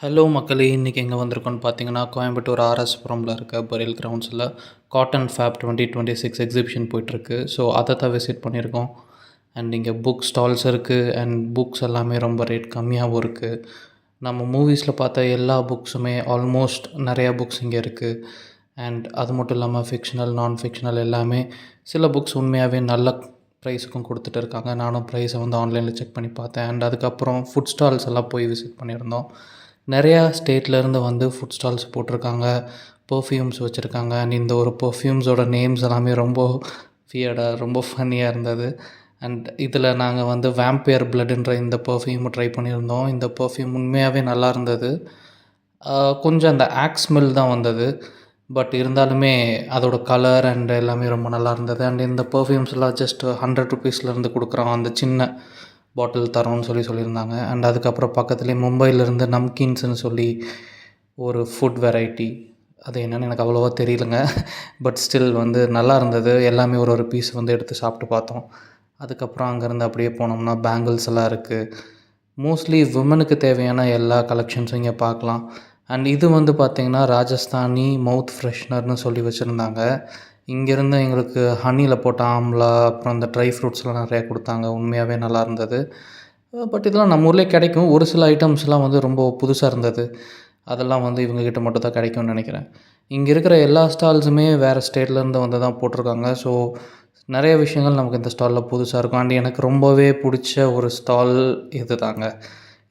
Hello மக்களே! இன்றைக்கி எங்கே வந்திருக்கோன்னு பார்த்தீங்கன்னா, கோயம்புத்தூர் ஆர்எஸ்புரமில் இருக்க பரியல் கிரவுண்ட்ஸில் காட்டன் ஃபேப் 2026 எக்ஸிபிஷன் போயிட்டுருக்கு. ஸோ அதை தான் விசிட் பண்ணியிருக்கோம். அண்ட் இங்கே புக் ஸ்டால்ஸ் இருக்குது அண்ட் புக்ஸ் எல்லாமே ரொம்ப ரேட் கம்மியாகவும் இருக்குது. நம்ம மூவிஸில் பார்த்த எல்லா புக்ஸுமே ஆல்மோஸ்ட் நிறையா புக்ஸ் இங்கே இருக்குது. அண்ட் அது மட்டும் இல்லாமல் ஃபிக்ஷனல், நான் ஃபிக்ஷனல் எல்லாமே சில புக்ஸ் உண்மையாகவே நல்ல ப்ரைஸுக்கும் கொடுத்துட்டு இருக்காங்க. நானும் ப்ரைஸை வந்து ஆன்லைனில் செக் பண்ணி பார்த்தேன். அண்ட் அதுக்கப்புறம் ஃபுட் ஸ்டால்ஸ் எல்லாம் போய் விசிட் பண்ணியிருந்தோம். நிறையா ஸ்டேட்லேருந்து வந்து ஃபுட் ஸ்டால்ஸ் போட்டிருக்காங்க, பெர்ஃப்யூம்ஸ் வச்சுருக்காங்க. அண்ட் இந்த ஒரு பெர்ஃப்யூம்ஸோட நேம்ஸ் எல்லாமே ரொம்ப வியர்டாக ரொம்ப ஃபன்னியாக இருந்தது. அண்ட் இதில் நாங்கள் வந்து வேம்பயர் பிளட்டுன்ற இந்த பெர்ஃப்யூம் ட்ரை பண்ணியிருந்தோம். இந்த பெர்ஃப்யூம் உண்மையாகவே நல்லா இருந்தது. கொஞ்சம் அந்த ஆக்ஸ் ஸ்மெல் தான் வந்தது. பட் இருந்தாலுமே அதோடய கலர் அண்ட் எல்லாமே ரொம்ப நல்லா இருந்தது. அண்ட் இந்த பெர்ஃப்யூம்ஸ்லாம் ஜஸ்ட் ₹100 கொடுக்குறோம். அந்த சின்ன பாட்டில் தரோன்னு சொல்லியிருந்தாங்க. அண்ட் அதுக்கப்புறம் பக்கத்துலேயே மும்பையிலேருந்து நம்கீன்ஸ்னு சொல்லி ஒரு ஃபுட் வெரைட்டி, அது என்னென்னு எனக்கு அவ்வளோவா தெரியலங்க. பட் ஸ்டில் வந்து நல்லா இருந்தது. எல்லாமே ஒரு ஒரு பீஸ் வந்து எடுத்து சாப்பிட்டு பார்த்தோம். அதுக்கப்புறம் அங்கேருந்து அப்படியே போனோம்னா பேங்கிள்ஸ் எல்லாம் இருக்குது. மோஸ்ட்லி விமனுக்கு தேவையான எல்லா கலெக்ஷன்ஸும் இங்கே பார்க்கலாம். அண்ட் இது வந்து பார்த்திங்கன்னா ராஜஸ்தானி மவுத் ஃப்ரெஷ்னர்னு சொல்லி வச்சுருந்தாங்க. இங்கேருந்து எங்களுக்கு ஹனியில் போட்ட ஆம்லா, அப்புறம் இந்த ட்ரை ஃப்ரூட்ஸ்லாம் நிறையா கொடுத்தாங்க. உண்மையாகவே நல்லா இருந்தது. பட் இதெல்லாம் நம்ம ஊர்லேயே கிடைக்கும். ஒரு சில ஐட்டம்ஸ்லாம் வந்து ரொம்ப புதுசாக இருந்தது. அதெல்லாம் வந்து இவங்ககிட்ட மட்டும் தான் கிடைக்கும்னு நினைக்கிறேன். இங்கே இருக்கிற எல்லா ஸ்டால்ஸுமே வேறு ஸ்டேட்லேருந்து வந்து தான் போட்டிருக்காங்க. ஸோ நிறைய விஷயங்கள் நமக்கு இந்த ஸ்டாலில் புதுசாக இருக்கும். அண்ட் எனக்கு ரொம்பவே பிடிச்ச ஒரு ஸ்டால் இது தாங்க.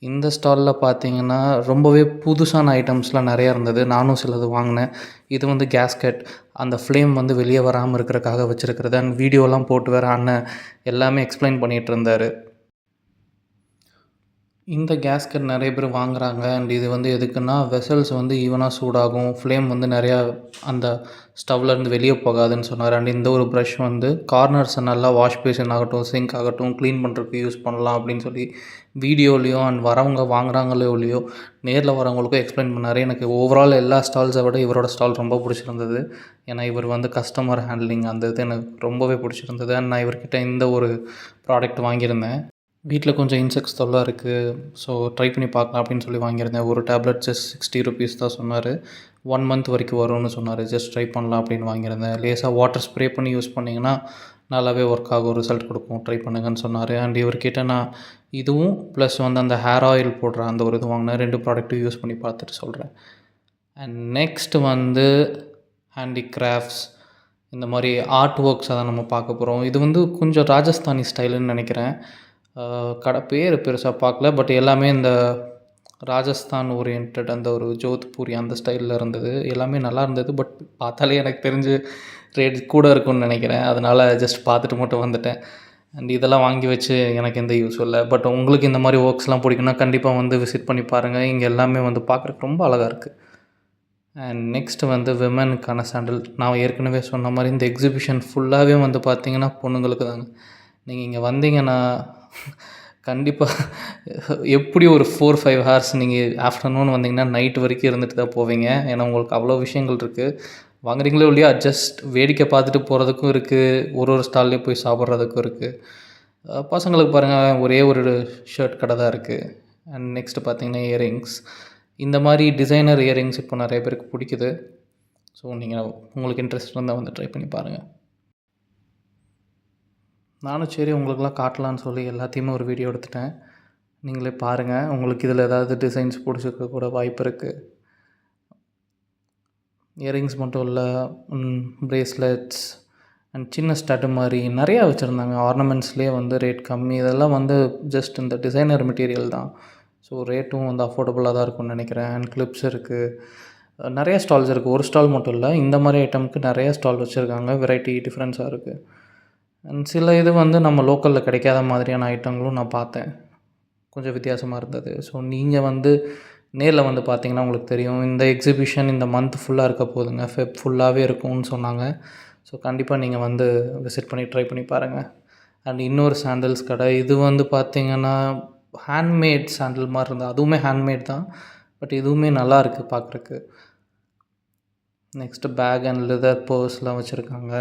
இந்த ஸ்டாலில் பார்த்தீங்கன்னா ரொம்பவே புதுசான ஐட்டம்ஸ்லாம் நிறையா இருந்தது. நானும் சிலது வாங்கினேன். இது வந்து கேஸ்கெட், அந்த ஃப்ளேம் வந்து வெளியே வராமல் இருக்கிறக்காக வச்சுருக்கிறது. அண்ட் வீடியோலாம் போட்டு வேறு அண்ணன் எல்லாமே எக்ஸ்பிளைன் பண்ணிகிட்டு இருந்தார். இந்த கேஸ்கட் நிறைய பேர் வாங்குகிறாங்க. அண்ட் இது வந்து எதுக்குன்னா வெசல்ஸ் வந்து ஈவனாக சூடாகும், ஃப்ளேம் வந்து நிறையா அந்த ஸ்டவ்லேருந்து வெளியே போகாதுன்னு சொன்னார். அண்ட் இந்த ஒரு ப்ரஷ் வந்து கார்னர்ஸை நல்லா வாஷ் பேஷன் ஆகட்டும், சிங்க் ஆகட்டும் க்ளீன் பண்ணுறதுக்கு யூஸ் பண்ணலாம் அப்படின்னு சொல்லி வீடியோலேயும் அண்ட் வரவங்க வாங்குறாங்களோ இல்லையோ நேரில் வரவங்களுக்கும் எக்ஸ்பிளைன் பண்ணார். எனக்கு ஓவரால் எல்லா ஸ்டால்ஸை விட இவரோட ஸ்டால் ரொம்ப பிடிச்சிருந்தது. ஏன்னா இவர் வந்து கஸ்டமர் ஹேண்ட்லிங் அந்த இது எனக்கு ரொம்பவே பிடிச்சிருந்தது. அண்ட் நான் இவர்கிட்ட இந்த ஒரு ப்ராடக்ட் வாங்கியிருந்தேன். வீட்டில் கொஞ்சம் இன்செக்ட்ஸ் தொல்லை இருக்குது, ஸோ ட்ரை பண்ணி பார்க்கலாம் அப்படின்னு சொல்லி வாங்கியிருந்தேன். ஒரு டேப்லெட் ஜஸ்ட் ₹60 தான் சொன்னார். 1 மந்த் வரைக்கும் வரும்னு சொன்னார். ஜஸ்ட் ட்ரை பண்ணலாம் அப்படின்னு வாங்கியிருந்தேன். லேசாக வாட்டர் ஸ்ப்ரே பண்ணி யூஸ் பண்ணிங்கன்னா நல்லாவே ஒர்க் ஆகும், ரிசல்ட் கொடுக்கும், ட்ரை பண்ணுங்கன்னு சொன்னார். அண்ட் இவர்கிட்ட நான் இதுவும் ப்ளஸ் வந்து அந்த ஹேர் ஆயில் போடுற அந்த ஒரு இது வாங்கினேன். 2 ப்ராடக்ட்டும் யூஸ் பண்ணி பார்த்துட்டு சொல்கிறேன். அண்ட் நெக்ஸ்ட்டு வந்து ஹேண்டிகிராஃப்ட்ஸ், இந்த மாதிரி ஆர்ட் ஒர்க்ஸ் அதை நம்ம பார்க்க போகிறோம். இது வந்து கொஞ்சம் ராஜஸ்தானி ஸ்டைலுன்னு நினைக்கிறேன். கடை பேர் பெருசாக பார்க்கல. பட் எல்லாமே இந்த ராஜஸ்தான் ஓரியன்டட் அந்த ஒரு ஜோத்பூரி அந்த ஸ்டைலில் இருந்தது. எல்லாமே நல்லா இருந்தது. பட் பார்த்தாலே எனக்கு தெரிஞ்சு ரேட் கூட இருக்கும்னு நினைக்கிறேன். அதனால் ஜஸ்ட் பார்த்துட்டு மட்டும் வந்துட்டேன். அண்ட் இதெல்லாம் வாங்கி வச்சு எனக்கு எந்த யூஸும் இல்லை. பட் உங்களுக்கு இந்த மாதிரி ஒர்க்ஸ்லாம் பிடிக்குன்னா கண்டிப்பாக வந்து விசிட் பண்ணி பாருங்கள். இங்கே எல்லாமே வந்து பார்க்குறக்கு ரொம்ப அழகாக இருக்குது. அண்ட் நெக்ஸ்ட்டு வந்து விமனுக்கான சாண்டில். நான் ஏற்கனவே சொன்ன மாதிரி இந்த எக்ஸிபிஷன் ஃபுல்லாகவே வந்து பார்த்திங்கன்னா பொண்ணுங்களுக்கு தாங்க. நீங்கள் இங்கே வந்தீங்கன்னா கண்டிப்பாக எப்படி ஒரு 4-5 ஹார்ஸ் நீங்கள் ஆஃப்டர்நூன் வந்தீங்கன்னா நைட் வரைக்கும் இருந்துட்டு தான் போவீங்க. ஏன்னா உங்களுக்கு அவ்வளோ விஷயங்கள் இருக்குது. வாங்குறீங்களோ இல்லையோ ஜஸ்ட் வேடிக்கை பார்த்துட்டு போகிறதுக்கும் இருக்குது, ஒரு ஒரு ஸ்டால்லேயும் போய் சாப்பிட்றதுக்கும் இருக்குது. பசங்களுக்கு பாருங்கள், ஒரே ஒரு ஷர்ட் கடை தான் இருக்குது. அண்ட் நெக்ஸ்ட்டு பார்த்தீங்கன்னா இயரிங்ஸ். இந்த மாதிரி டிசைனர் இயரிங்ஸ் இப்போ நிறைய பேருக்கு பிடிக்குது. ஸோ நீங்கள் உங்களுக்கு இன்ட்ரெஸ்ட் இருந்தால் வந்து ட்ரை பண்ணி பாருங்கள். நானும் சரி உங்களுக்கெல்லாம் காட்டலான்னு சொல்லி எல்லாத்தையுமே ஒரு வீடியோ எடுத்துட்டேன். நீங்களே பாருங்கள். உங்களுக்கு இதில் ஏதாவது டிசைன்ஸ் பிடிச்சிருக்க கூட வாய்ப்பு இருக்குது. இயரிங்ஸ் மட்டும் இல்லை, ப்ரேஸ்லெட்ஸ் அண்ட் சின்ன ஸ்டட்டு மாதிரி நிறையா வச்சுருந்தாங்க. ஆர்னமெண்ட்ஸ்லேயே வந்து ரேட் கம்மி. இதெல்லாம் வந்து ஜஸ்ட் இந்த டிசைனர் மெட்டீரியல் தான். ஸோ ரேட்டும் வந்து அஃபோர்டபுளாக தான் இருக்கும்னு நினைக்கிறேன். அண்ட் கிளிப்ஸ் இருக்குது. நிறைய ஸ்டால்ஸ் இருக்குது. ஒரு ஸ்டால் மட்டும் இல்லை, இந்த மாதிரி ஐட்டமுக்கு நிறையா ஸ்டால் வச்சுருக்காங்க. வெரைட்டி டிஃப்ரென்ஸாக இருக்குது. அண்ட் சில இது வந்து நம்ம லோக்கலில் கிடைக்காத மாதிரியான ஐட்டங்களும் நான் பார்த்தேன். கொஞ்சம் வித்தியாசமாக இருந்தது. ஸோ நீங்கள் வந்து நேரில் வந்து பார்த்தீங்கன்னா உங்களுக்கு தெரியும். இந்த எக்ஸிபிஷன் இந்த மந்த் ஃபுல்லாக இருக்க போகுதுங்க. ஃபுல்லாகவே இருக்கும்னு சொன்னாங்க. ஸோ கண்டிப்பாக நீங்கள் வந்து விசிட் பண்ணி ட்ரை பண்ணி பாருங்கள். அண்ட் இன்னொரு சாண்டல்ஸ் கடை. இது வந்து பார்த்திங்கன்னா ஹேண்ட்மேட் சாண்டில் மாதிரி இருந்தது. அதுவுமே ஹேண்ட்மேட் தான். பட் இதுவுமே நல்லா இருக்குது பார்க்குறக்கு. நெக்ஸ்ட்டு பேக் அண்ட் லெதர் பர்ஸ்லாம் வச்சுருக்காங்க.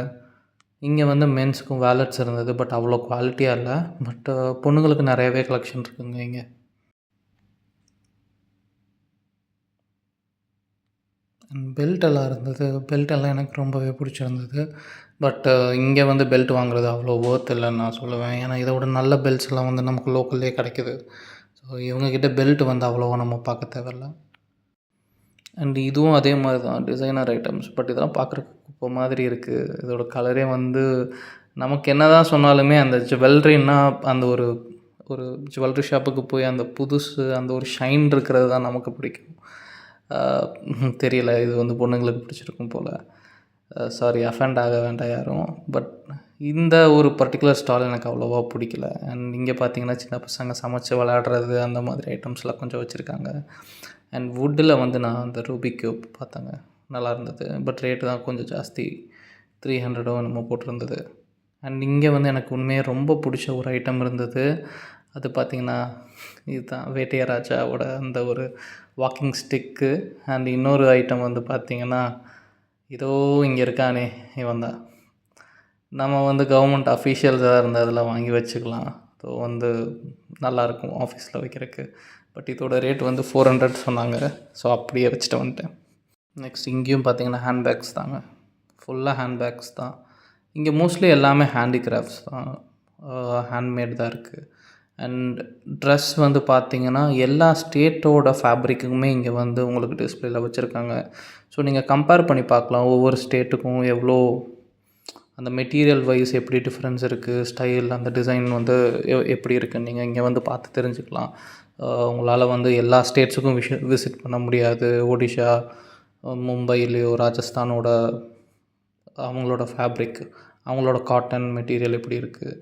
இங்கே வந்து மென்ஸுக்கும் வேலட்ஸ் இருந்தது. பட் அவ்வளோ குவாலிட்டியாக இல்லை. பட் பொண்ணுங்களுக்கு நிறையவே கலெக்ஷன் இருக்குதுங்க இங்கே. பெல்ட் எல்லாம் இருந்தது. பெல்ட் எல்லாம் எனக்கு ரொம்பவே பிடிச்சிருந்தது. பட் இங்கே வந்து பெல்ட் வாங்குறது அவ்வளோ ஒர்த் இல்லைன்னு நான் சொல்லுவேன். ஏன்னா இதை விட நல்ல பெல்ட்ஸ் எல்லாம் வந்து நமக்கு லோக்கல்லே கிடைக்குது. ஸோ இவங்கக்கிட்ட பெல்ட் வந்து அவ்வளோவா நம்ம பார்க்க தேவையில்ல. அண்ட் இதுவும் அதே மாதிரி தான் டிசைனர் ஐட்டம்ஸ். பட் இதெல்லாம் பார்க்குறக்கு குப்பை மாதிரி இருக்குது. இதோட கலரே வந்து நமக்கு என்ன தான் சொன்னாலுமே அந்த ஜுவல்லரின்னா அந்த ஒரு ஒரு ஜுவல்லரி ஷாப்புக்கு போய் அந்த புதுசு அந்த ஒரு ஷைன் இருக்கிறது தான் நமக்கு பிடிக்கும். தெரியல, இது வந்து பொண்ணுங்களுக்கு பிடிச்சிருக்கும் போல். சாரி, அஃபெண்ட் ஆக வேண்டாம் யாரும். பட் இந்த ஒரு பர்டிகுலர் ஸ்டால் எனக்கு அவ்வளோவா பிடிக்கல. அண்ட் இங்கே பார்த்தீங்கன்னா சின்ன பசங்க சமைச்சு விளையாடுறது அந்த மாதிரி ஐட்டம்ஸ்லாம் கொஞ்சம் வச்சுருக்காங்க. அண்ட் வுட்டில் வந்து நான் அந்த ரூபிக் க்யூப் பார்த்தேங்க, நல்லா இருந்தது. பட் ரேட்டு தான் கொஞ்சம் ஜாஸ்தி, 300 என்னமோ போட்டிருந்தது. அண்ட் இங்கே வந்து எனக்கு உண்மையாக ரொம்ப பிடிச்ச ஒரு ஐட்டம் இருந்தது. அது பார்த்திங்கன்னா இதுதான் வேட்டையராஜாவோட அந்த ஒரு வாக்கிங் ஸ்டிக்கு. அண்ட் இன்னொரு ஐட்டம் வந்து பார்த்திங்கன்னா இதோ இங்கே இருக்கானே இவன் தான். நம்ம வந்து கவர்மெண்ட் அஃபீஷியல்ஸாக இருந்தால் அதெல்லாம் வாங்கி வச்சுக்கலாம். ஸோ வந்து நல்லாயிருக்கும் ஆஃபீஸில் வைக்கிறதுக்கு. பட் இதோட ரேட் வந்து 400 சொன்னாங்க. ஸோ அப்படியே வச்சுட்டு வந்துட்டேன். நெக்ஸ்ட் இங்கேயும் பார்த்திங்கன்னா ஹேண்ட்பேக்ஸ் தாங்க, ஃபுல்லாக ஹேண்ட்பேக்ஸ் தான். இங்கே மோஸ்ட்லி எல்லாமே ஹேண்டிகிராஃப்ட்ஸ் தான், ஹேண்ட்மேட் தான் இருக்குது. அண்ட் ட்ரெஸ் வந்து பார்த்திங்கன்னா எல்லா ஸ்டேட்டோட ஃபேப்ரிக்குமே இங்கே வந்து உங்களுக்கு டிஸ்பிளேயில் வச்சுருக்காங்க. ஸோ நீங்கள் கம்பேர் பண்ணி பார்க்கலாம் ஒவ்வொரு ஸ்டேட்டுக்கும் எவ்வளோ அந்த மெட்டீரியல் வைஸ் எப்படி டிஃப்ரென்ஸ் இருக்குது, ஸ்டைல் அந்த டிசைன் வந்து எப்படி இருக்குன்னு நீங்கள் இங்கே வந்து பார்த்து தெரிஞ்சுக்கலாம். உங்களால் வந்து எல்லா ஸ்டேட்ஸுக்கும் விசிட் பண்ண முடியாது. ஒடிஷா, மும்பைலேயோ, ராஜஸ்தானோட அவங்களோட ஃபேப்ரிக், அவங்களோட காட்டன் மெட்டீரியல் எப்படி இருக்குது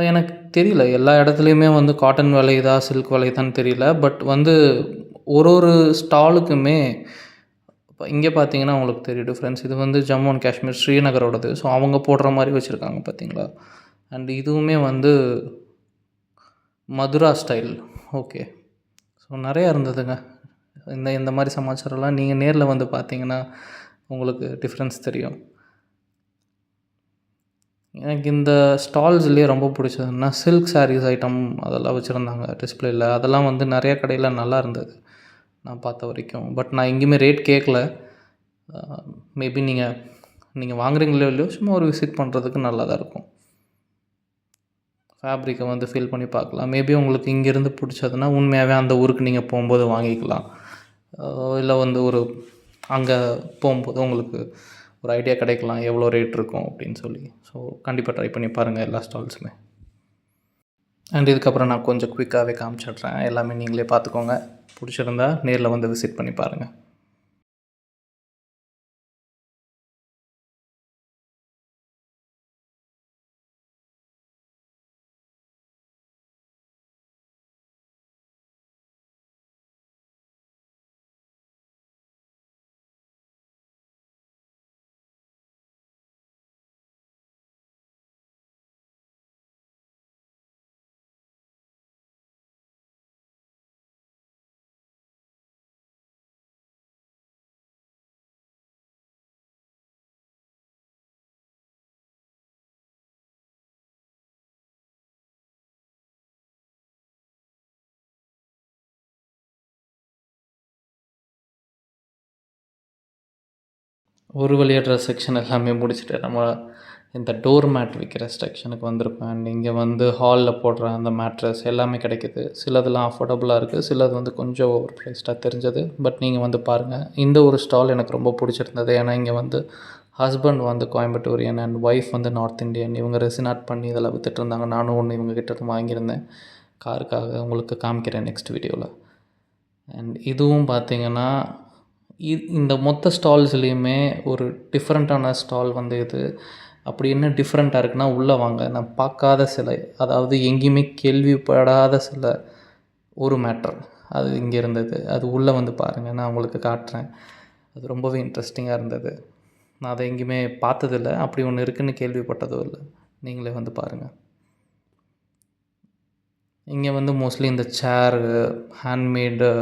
எனக்கு தெரியல. எல்லா இடத்துலையுமே வந்து காட்டன் விளையுதா சில்க் விளையுதான்னு தெரியல. பட் வந்து ஒரு ஸ்டாலுக்குமே இப்போ இங்கே பார்த்தீங்கன்னா உங்களுக்கு தெரியும் டிஃப்ரென்ஸ். இது வந்து ஜம்மு அண்ட் காஷ்மீர் ஸ்ரீநகரோடது. ஸோ அவங்க போடுற மாதிரி வச்சுருக்காங்க பார்த்தீங்களா. அண்ட் இதுவுமே வந்து மதுரா ஸ்டைல். ஓகே, ஸோ நிறையா இருந்ததுங்க. இந்த மாதிரி சமாச்சாரம்லாம் நீங்கள் நேரில் வந்து பார்த்தீங்கன்னா உங்களுக்கு டிஃப்ரென்ஸ் தெரியும். எனக்கு இந்த ஸ்டால்ஸ்லேயே ரொம்ப பிடிச்சதுன்னா சில்க் சாரீஸ் ஐட்டம் அதெல்லாம் வச்சுருந்தாங்க டிஸ்பிளேயில். அதெல்லாம் வந்து நிறைய கடையில் நல்லா இருந்தது நான் பார்த்த வரைக்கும். பட் நான் எங்கேயுமே ரேட் கேட்கல. மேபி நீங்கள் வாங்குறீங்களோ இல்லையோ சும்மா ஒரு விசிட் பண்ணுறதுக்கு நல்லா தான் இருக்கும். ஃபேப்ரிக்கை வந்து ஃபீல் பண்ணி பார்க்கலாம். மேபி உங்களுக்கு இங்கேருந்து பிடிச்சதுன்னா உண்மையாகவே அந்த ஊருக்கு நீங்கள் போகும்போது வாங்கிக்கலாம். இல்லை வந்து ஒரு அங்கே போகும்போது உங்களுக்கு ஒரு ஐடியா கிடைக்கலாம் எவ்வளோ ரேட் இருக்கும் அப்படின்னு சொல்லி. ஸோ கண்டிப்பாக ட்ரை பண்ணி பாருங்கள் எல்லா ஸ்டால்ஸுமே. அண்ட் இதுக்கப்புறம் நான் கொஞ்சம் குயிக்காகவே காமிச்சிட்றேன். எல்லாமே நீங்களே பார்த்துக்கோங்க. பிடிச்சிருந்தா நேரில் வந்து விசிட் பண்ணி பாருங்கள். ஒரு வழியாக ட்ரெஸ் செக்ஷன் எல்லாமே முடிச்சுட்டு நம்ம இந்த டோர் மேட் விற்கிற செக்ஷனுக்கு வந்திருப்பேன். அண்ட் இங்கே வந்து ஹாலில் போடுற அந்த மேட்ரஸ் எல்லாமே கிடைக்கிது. சிலதெல்லாம் அஃபோர்டபுளாக இருக்குது, சிலது வந்து கொஞ்சம் ஓவர் ப்ரைஸ்டாக தெரிஞ்சது. பட் நீங்கள் வந்து பாருங்கள். இந்த ஒரு ஸ்டால் எனக்கு ரொம்ப பிடிச்சிருந்தது. ஏன்னா இங்கே வந்து ஹஸ்பண்ட் வந்து கோயம்புத்தூரியன் அண்ட் ஒய்ஃப் வந்து நார்த் இண்டியன். இவங்க ரெசினாட் பண்ணி இதெல்லாம் விற்றுட்டு இருந்தாங்க. நானும் ஒன்று இவங்ககிட்ட வாங்கியிருந்தேன் காருக்காக. உங்களுக்கு காமிக்கிறேன் நெக்ஸ்ட் வீடியோவில். அண்ட் இதுவும் பார்த்திங்கன்னா இந்த மொத்த ஸ்டால்ஸ்லேயுமே ஒரு டிஃப்ரெண்ட்டான ஸ்டால் வந்து இது. அப்படி என்ன டிஃப்ரெண்ட்டாக இருக்குன்னா உள்ளே வாங்க. நான் பார்க்காத சிலை, அதாவது எங்கேயுமே கேள்விப்படாத சில ஒரு மேட்டர் அது இங்கே இருந்தது. அது உள்ளே வந்து பாருங்கள், நான் உங்களுக்கு காட்டுறேன். அது ரொம்பவே இன்ட்ரெஸ்டிங்காக இருந்தது. நான் அதை எங்கேயுமே பார்த்ததில்ல, அப்படி ஒன்று இருக்குதுன்னு கேள்விப்பட்டதும் இல்லை. நீங்களே வந்து பாருங்கள். இங்கே வந்து மோஸ்ட்லி இந்த சேரு, ஹேண்ட்மேடு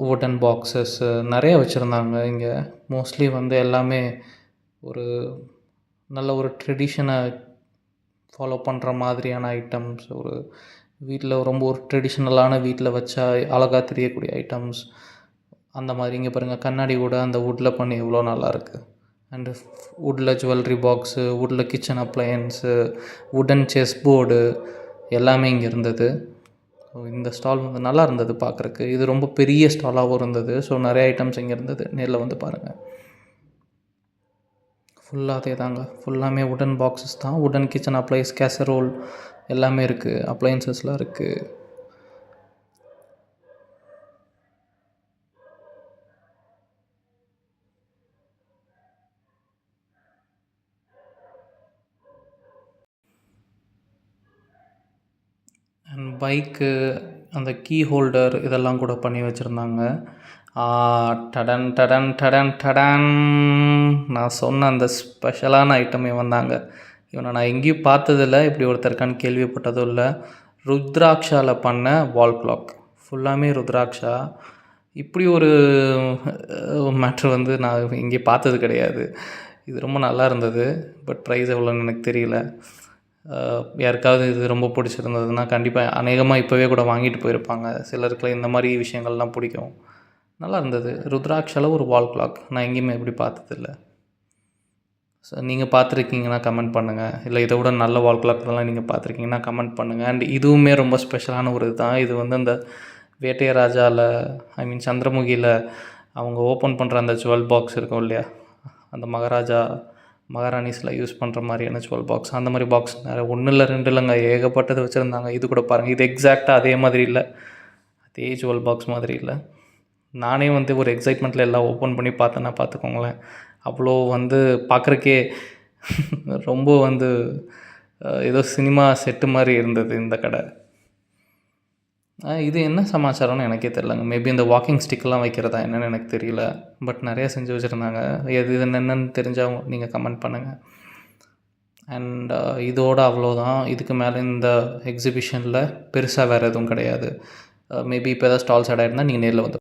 வுட்டன் பாக்ஸஸ்ஸு நிறைய வச்சுருந்தாங்க. இங்கே மோஸ்ட்லி வந்து எல்லாமே ஒரு நல்ல ஒரு ட்ரெடிஷனை ஃபாலோ பண்ணுற மாதிரியான ஐட்டம்ஸ். ஒரு வீட்டில் ரொம்ப ஒரு ட்ரெடிஷ்னலான வீட்டில் வச்சா அழகாக தெரியக்கூடிய ஐட்டம்ஸ். அந்த மாதிரி இங்கே பாருங்கள், கண்ணாடி கூட அந்த வுட்டில் பண்ணி எவ்வளோ நல்லாயிருக்கு. அண்டு வுட்டில் ஜுவல்லரி பாக்ஸு, வுட்டில் kitchen appliance, wooden chess board எல்லாமே இங்கே இருந்தது. ஸோ இந்த ஸ்டால் வந்து நல்லா இருந்தது பார்க்குறக்கு. இது ரொம்ப பெரிய ஸ்டாலாகவும் இருந்தது. ஸோ நிறைய ஐட்டம்ஸ் இங்கே இருந்தது. நேரில் வந்து பாருங்கள். ஃபுல்லாக அதே தாங்க, ஃபுல்லாமே வுடன் பாக்ஸஸ் தான். வுடன் கிச்சன் அப்ளைஸ், கேசரோல் எல்லாமே இருக்குது. அப்ளையன்சஸ்லாம் இருக்குது. அண்ட் பைக்கு, அந்த கீ ஹோல்டர் இதெல்லாம் கூட பண்ணி வச்சுருந்தாங்க. டடன் டடன் டடன் டடன், நான் சொன்ன அந்த ஸ்பெஷலான ஐட்டம் இவன் தாங்க. இவனை நான் எங்கேயும் பார்த்ததில்ல, இப்படி ஒருத்தர் இருக்கான்னு கேள்விப்பட்டதும் இல்லை. ருத்ராட்சாவில் பண்ண வால் கிளாக், ஃபுல்லாமே ருத்ராட்சா. இப்படி ஒரு மேட்ரு வந்து நான் எங்கேயும் பார்த்தது கிடையாது. இது ரொம்ப நல்லா இருந்தது. பட் ப்ரைஸ் எவ்வளோன்னு எனக்கு தெரியல. யாருக்காவது இது ரொம்ப பிடிச்சிருந்ததுன்னா கண்டிப்பாக அநேகமாக இப்போவே கூட வாங்கிட்டு போயிருப்பாங்க. சிலருக்குலாம் இந்த மாதிரி விஷயங்கள்லாம் பிடிக்கும். நல்லா இருந்தது. ருத்ராட்சாவில் ஒரு வால் கிளாக் நான் எங்கேயுமே எப்படி பார்த்ததில்ல. ஸோ நீங்கள் பார்த்துருக்கீங்கன்னா கமெண்ட் பண்ணுங்கள். இல்லை இதை விட நல்ல வால் கிளாக்லாம் நீங்கள் பார்த்துருக்கீங்கன்னா கமெண்ட் பண்ணுங்கள். அண்ட் இதுவுமே ரொம்ப ஸ்பெஷலான ஒரு இதுதான். இது வந்து அந்த வேட்டையராஜாவில், ஐ மீன் சந்திரமுகியில் அவங்க ஓப்பன் பண்ணுற அந்த ஜுவல் பாக்ஸ் இருக்கும் இல்லையா, அந்த மகாராஜா மகாராணிஸில் யூஸ் பண்ணுற மாதிரியான ஜுவல் பாக்ஸ், அந்த மாதிரி பாக்ஸ் நிறைய 1 இல்லை 2 இல்லைங்க, ஏகப்பட்டது வச்சுருந்தாங்க. இது கூட பாருங்கள், இது எக்ஸாக்டாக அதே மாதிரி இல்லை, அதே ஜுவல் பாக்ஸ் மாதிரி இல்லை. நானே வந்து ஒரு எக்ஸைட்மெண்ட்டில் எல்லாம் ஓப்பன் பண்ணி பார்த்தேன்னா பார்த்துக்கோங்களேன். அவ்வளோ வந்து பார்க்குறக்கே ரொம்ப வந்து ஏதோ சினிமா செட்டு மாதிரி இருந்தது இந்த கடை. இது என்ன சமாச்சாரம்னு எனக்கே தெரிலங்க. மேபி இந்த வாக்கிங் ஸ்டிக்கெலாம் வைக்கிறதா என்னென்னு எனக்கு தெரியல. பட் நிறையா செஞ்சு வச்சுருந்தாங்க. எது இது என்னென்னு தெரிஞ்சால் நீங்கள் கமெண்ட் பண்ணுங்கள். அண்ட் இதோட அவ்வளோதான். இதுக்கு மேலே இந்த எக்ஸிபிஷனில் பெருசாக வேறு எதுவும் கிடையாது. மேபி இப்போ எதாவது ஸ்டால்ஸ் ஆட் ஆகிருந்தால் நீங்கள் நேரில் வந்து